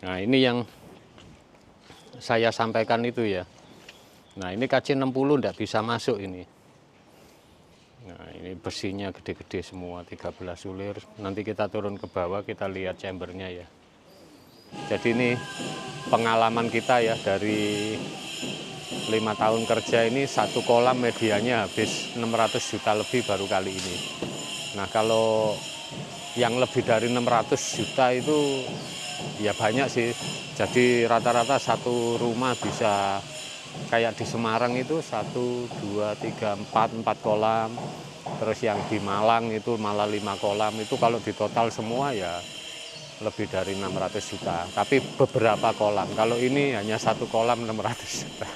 Nah, ini yang saya sampaikan itu ya. Nah, ini KC60 enggak bisa masuk ini. Nah, ini besinya gede-gede semua, 13 sulir. Nanti kita turun ke bawah, kita lihat chambernya ya. Jadi ini pengalaman kita ya, dari 5 tahun kerja ini, satu kolam medianya habis 600 juta lebih baru kali ini. Nah, kalau yang lebih dari 600 juta itu ya banyak sih. Jadi rata-rata satu rumah bisa kayak di Semarang itu 1, 2, 3, 4 kolam. Terus yang di Malang itu malah 5 kolam. Itu kalau ditotal semua ya lebih dari 600 juta. Tapi beberapa kolam. Kalau ini hanya satu kolam 600 juta.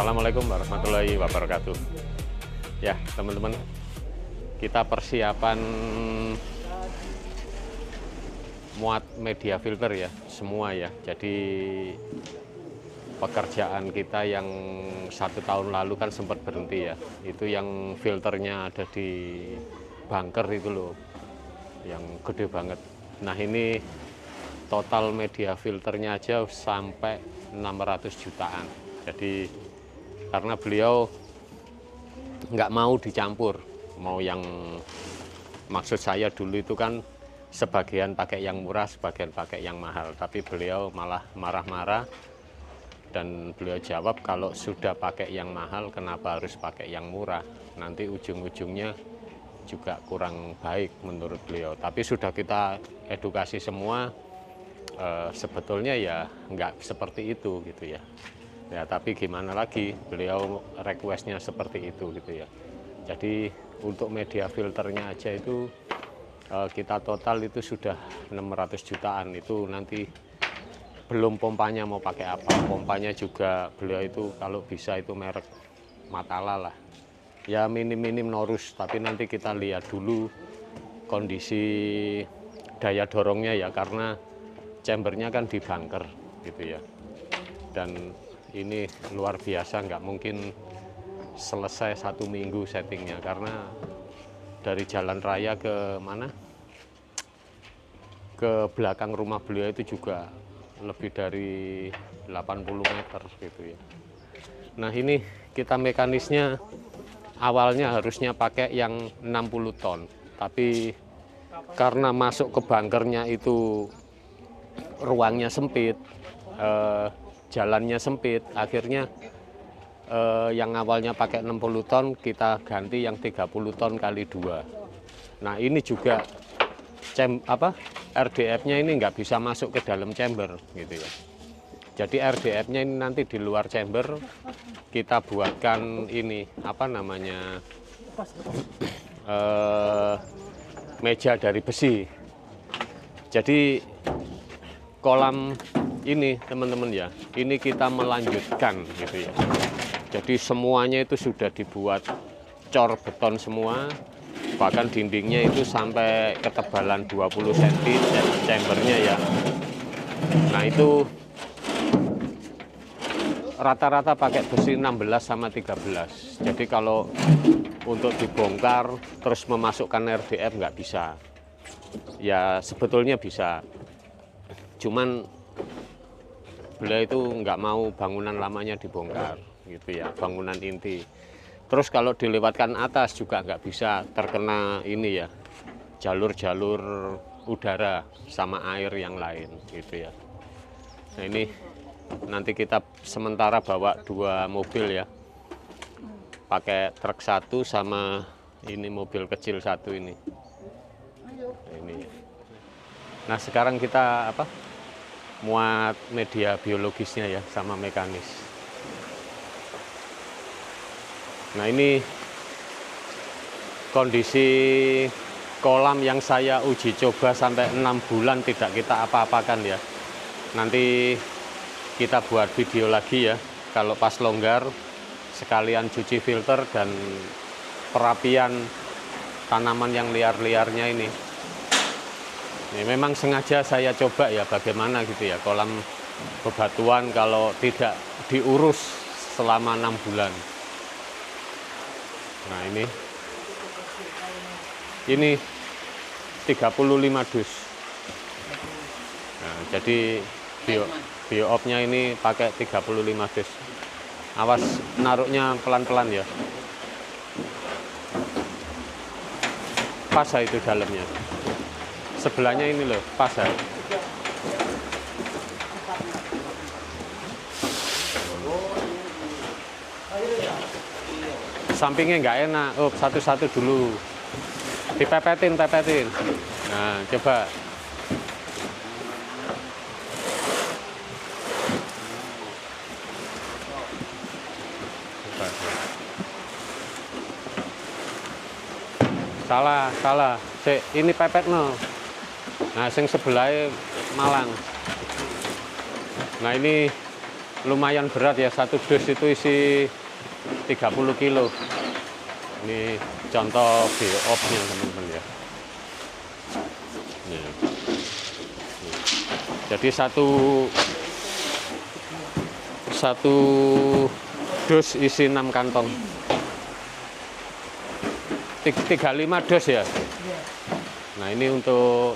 Assalamualaikum warahmatullahi wabarakatuh. Ya teman-teman, kita persiapan muat media filter ya, semua ya. Jadi pekerjaan kita yang 1 tahun lalu kan sempat berhenti ya. Itu yang filternya ada di bunker itu loh, yang gede banget. Nah ini total media filternya aja sampai 600 jutaan. Jadi karena beliau nggak mau dicampur, mau yang maksud saya dulu itu kan sebagian pakai yang murah, sebagian pakai yang mahal, tapi beliau malah marah-marah Dan beliau jawab, kalau sudah pakai yang mahal kenapa harus pakai yang murah, nanti ujung-ujungnya juga kurang baik menurut beliau. Tapi sudah kita edukasi semua, sebetulnya ya nggak seperti itu gitu ya. Ya tapi gimana lagi, beliau requestnya seperti itu gitu ya. Jadi untuk media filternya aja itu kita total itu sudah 600 jutaan. Itu nanti belum pompanya mau pakai apa. Pompanya juga beliau itu kalau bisa itu merek Matala lah. Ya minim-minim Norus, tapi nanti kita lihat dulu kondisi daya dorongnya ya, karena chambernya kan di bunker gitu ya. Dan ini luar biasa, nggak mungkin selesai 1 minggu settingnya, karena dari jalan raya ke mana, ke belakang rumah beliau itu juga lebih dari 80 meter gitu ya. Nah ini kita mekanisnya awalnya harusnya pakai yang 60 ton, tapi karena masuk ke bunkernya itu ruangnya sempit, jalannya sempit, akhirnya yang awalnya pakai 60 ton kita ganti yang 30 ton kali 2. Nah ini juga RDF-nya ini nggak bisa masuk ke dalam chamber gitu ya. Jadi RDF-nya ini nanti di luar chamber kita buatkan ini apa namanya, meja dari besi. Jadi kolam ini teman-teman ya, ini kita melanjutkan gitu ya. Jadi semuanya itu sudah dibuat cor beton semua. Bahkan dindingnya itu sampai ketebalan 20 cm chambernya ya. Nah itu rata-rata pakai besi 16 sama 13. Jadi kalau untuk dibongkar terus memasukkan RDF nggak bisa. Ya sebetulnya bisa, cuman beliau itu nggak mau bangunan lamanya dibongkar gitu ya, bangunan inti. Terus kalau dilewatkan atas juga nggak bisa, terkena ini ya, jalur-jalur udara sama air yang lain gitu ya. Nah ini nanti kita sementara bawa 2 mobil ya, pakai truk 1 sama ini mobil kecil 1 ini. Nah, ini. Nah sekarang kita muat media biologisnya ya sama mekanis. Nah ini kondisi kolam yang saya uji coba sampai 6 bulan tidak kita apa-apakan ya. Nanti kita buat video lagi ya, kalau pas longgar sekalian cuci filter dan perapian tanaman yang liar-liarnya ini. Ini memang sengaja saya coba ya bagaimana gitu ya kolam bebatuan kalau tidak diurus selama 6 bulan. Nah ini 35 dus. Nah, jadi bio-op-nya ini pakai 35 dus. Awas naruhnya pelan-pelan ya. Pas itu dalamnya. Sebelahnya ini loh, pas ya. Sampingnya nggak enak. Oh, satu-satu dulu. Dipepetin. Nah, coba. Salah. Ini pepet no. Nah, sing sebelahnya malang. Nah, ini lumayan berat ya, 1 dus itu isi 30 kilo. Ini contoh bio-op-nya teman-teman ya. Jadi satu dus isi 6 kantong. 35 dus ya. Nah ini untuk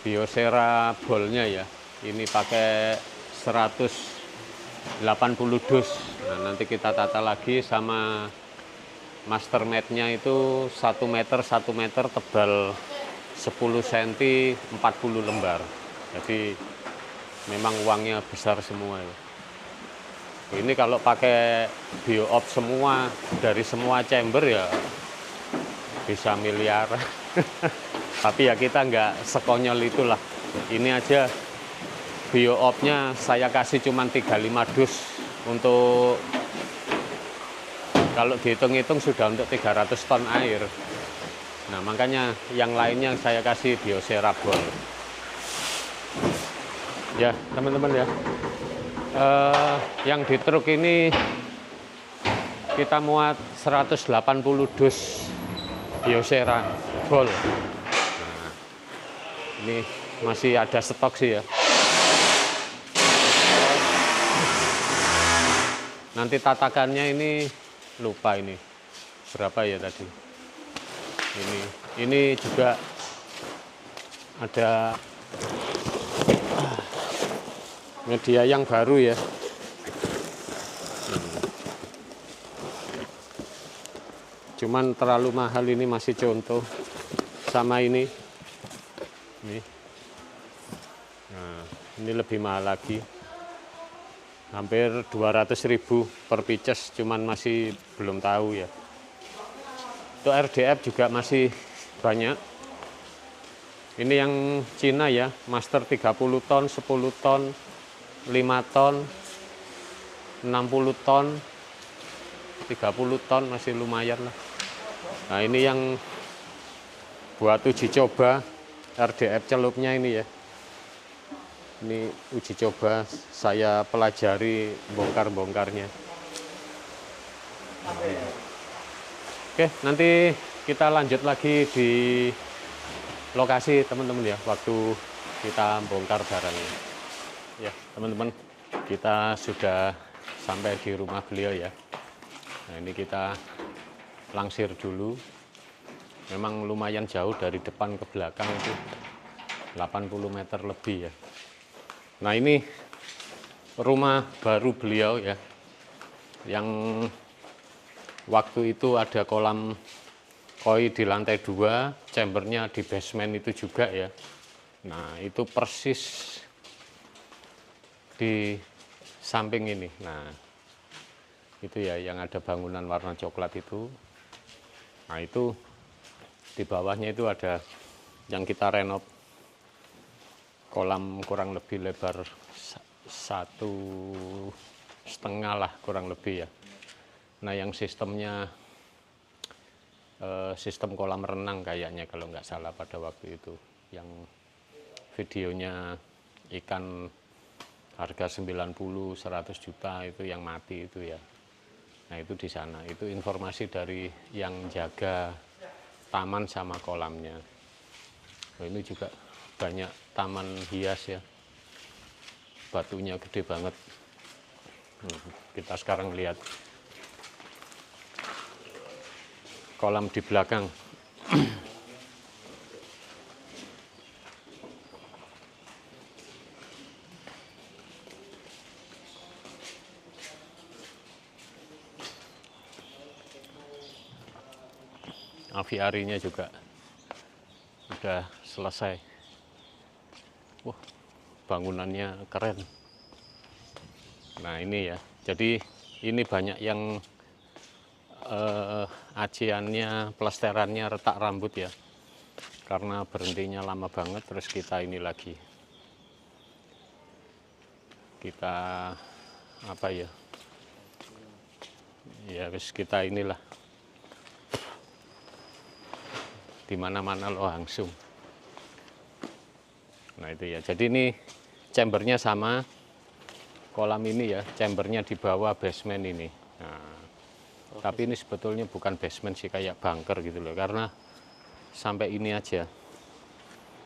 Biosera bolnya ya. Ini pakai 180 dus. Nah, nanti kita tata lagi sama master mat-nya itu 1 meter tebal 10 cm 40 lembar. Jadi memang uangnya besar semua ya. Ini kalau pakai bio-op semua dari semua chamber ya bisa miliar. Tapi ya kita nggak sekonyol itulah. Ini aja bio-opnya saya kasih cuma 35 dus untuk, kalau dihitung-hitung sudah untuk 300 ton air. Nah makanya yang lainnya saya kasih bioserabol. Ya teman-teman ya, yang di truk ini kita muat 180 dus bioserabol. Nah, ini masih ada stok sih ya. Nanti tatakannya ini lupa ini berapa ya tadi. Ini juga ada media yang baru ya. Cuman terlalu mahal, ini masih contoh. Sama ini. Nah, ini lebih mahal lagi. Hampir 200.000 per pieces, cuman masih belum tahu ya. Itu RDF juga masih banyak. Ini yang Cina ya, master 30 ton, 10 ton, 5 ton, 60 ton, 30 ton masih lumayan lah. Nah ini yang buat uji coba RDF celupnya ini ya. Ini uji coba, saya pelajari bongkar-bongkarnya. Oke, nanti kita lanjut lagi di lokasi teman-teman ya, waktu kita bongkar barangnya. Ya teman-teman, kita sudah sampai di rumah beliau ya. Nah ini kita langsir dulu. Memang lumayan jauh dari depan ke belakang itu 80 meter lebih ya. Nah ini rumah baru beliau ya, yang waktu itu ada kolam koi di lantai 2, chambernya di basement itu juga ya. Nah itu persis di samping ini. Nah itu ya yang ada bangunan warna coklat itu. Nah itu di bawahnya itu ada yang kita renov, kolam kurang lebih lebar 1,5 lah kurang lebih ya. Nah yang sistemnya sistem kolam renang kayaknya kalau nggak salah pada waktu itu, yang videonya ikan harga 90-100 juta itu yang mati itu ya. Nah itu di sana, itu informasi dari yang jaga taman sama kolamnya. Nah, ini juga banyak taman hias ya, batunya gede banget. Kita sekarang lihat kolam di belakang. Aviarinya juga udah selesai. Wah, bangunannya keren. Nah ini ya, jadi ini banyak yang aciannya, plesterannya retak rambut ya, karena berhentinya lama banget. Terus kita ini lagi, kita apa ya, ya wis kita inilah, di mana-mana lo langsung. Nah itu ya, jadi ini chambernya sama, kolam ini ya, chambernya di bawah basement ini. Nah, tapi ini sebetulnya bukan basement sih, kayak bunker gitu loh, karena sampai ini aja.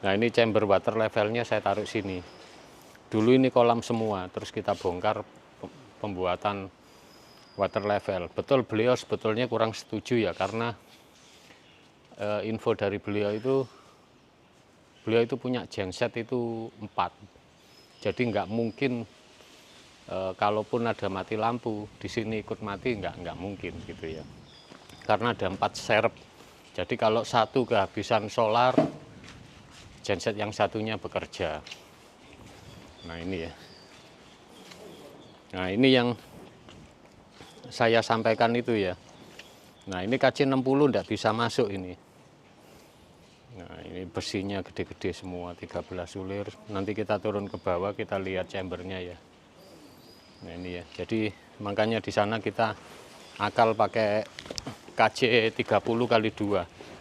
Nah ini chamber water levelnya saya taruh sini. Dulu ini kolam semua, terus kita bongkar pembuatan water level. Betul, beliau sebetulnya kurang setuju ya, karena info dari beliau itu punya genset itu 4. Jadi nggak mungkin kalaupun ada mati lampu di sini ikut mati, nggak mungkin gitu ya. Karena ada 4 serep. Jadi kalau satu kehabisan solar, genset yang satunya bekerja. Nah ini ya. Nah ini yang saya sampaikan itu ya. Nah ini KC60 tidak bisa masuk ini. Nah ini besinya gede-gede semua, 13 sulir. Nanti kita turun ke bawah, kita lihat chambernya ya. Nah ini ya, jadi makanya di sana kita akal pakai KC 30x2.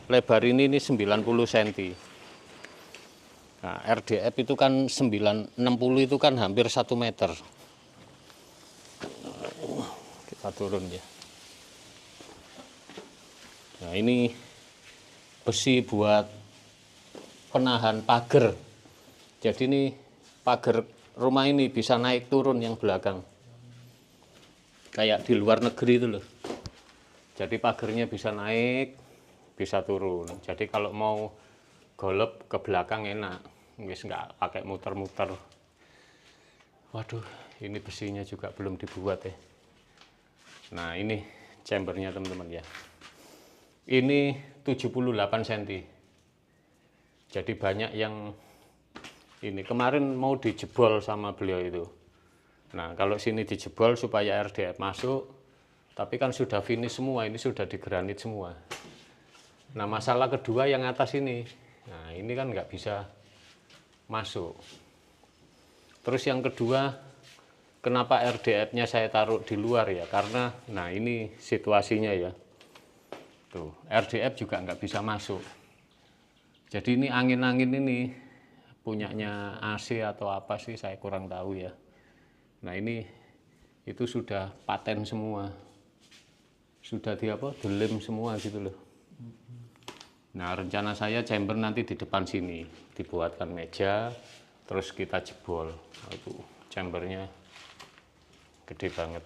Lebar ini 90 cm. Nah, RDF itu kan 60 itu kan hampir 1 meter. Kita turun ya. Nah ini besi buat penahan pagar. Jadi ini pagar rumah ini bisa naik turun yang belakang. Kayak di luar negeri itu loh. Jadi pagarnya bisa naik, bisa turun. Jadi kalau mau golep ke belakang enak, nggak pakai muter-muter. Waduh, ini besinya juga belum dibuat ya. Nah ini chambernya teman-teman ya. Ini 78 cm. Jadi banyak yang ini kemarin mau dijebol sama beliau itu. Nah kalau sini dijebol supaya RDF masuk, tapi kan sudah finish semua, ini sudah digranit semua. Nah masalah kedua yang atas ini. Nah ini kan nggak bisa masuk. Terus yang kedua, kenapa RDF-nya saya taruh di luar ya? Karena nah ini situasinya ya. Tuh, RDF juga nggak bisa masuk. Jadi ini angin-angin ini punyanya AC atau apa sih saya kurang tahu ya. Nah ini itu sudah paten semua. Sudah dilem semua gitu loh. Nah rencana saya chamber nanti di depan sini dibuatkan meja, terus kita jebol. Itu chambernya gede banget.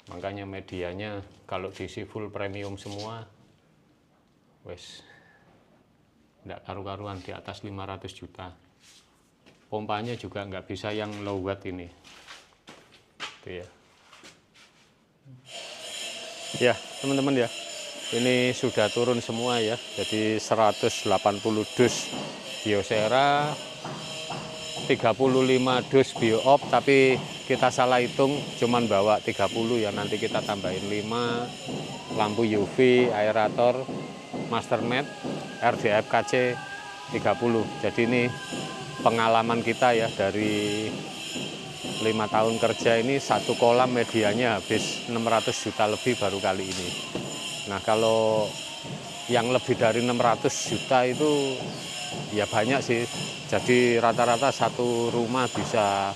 Makanya medianya kalau diisi full premium semua, wes nggak karu-karuan, di atas 500 juta. Pompanya juga nggak bisa yang low watt ini. Itu ya. Ya teman-teman ya. Ini sudah turun semua ya, jadi 180 dus Biosera, 35 dus BioOp, tapi kita salah hitung, cuman bawa 30 ya, nanti kita tambahin 5, lampu UV, aerator, master mat, RDF KC 30. Jadi ini pengalaman kita ya, dari 5 tahun kerja ini, satu kolam medianya habis 600 juta lebih baru kali ini. Nah kalau yang lebih dari 600 juta itu ya banyak sih. Jadi rata-rata satu rumah bisa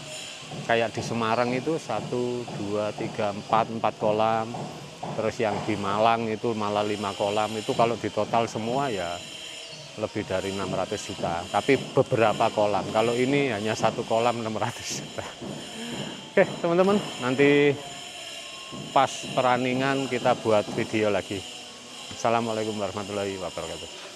kayak di Semarang itu 1, 2, 3, 4 kolam. Terus yang di Malang itu malah 5 kolam. Itu kalau ditotal semua ya lebih dari 600 juta. Tapi beberapa kolam. Kalau ini hanya satu kolam 600 juta. Oke teman-teman, nanti pas peraningan kita buat video lagi. Assalamualaikum warahmatullahi wabarakatuh.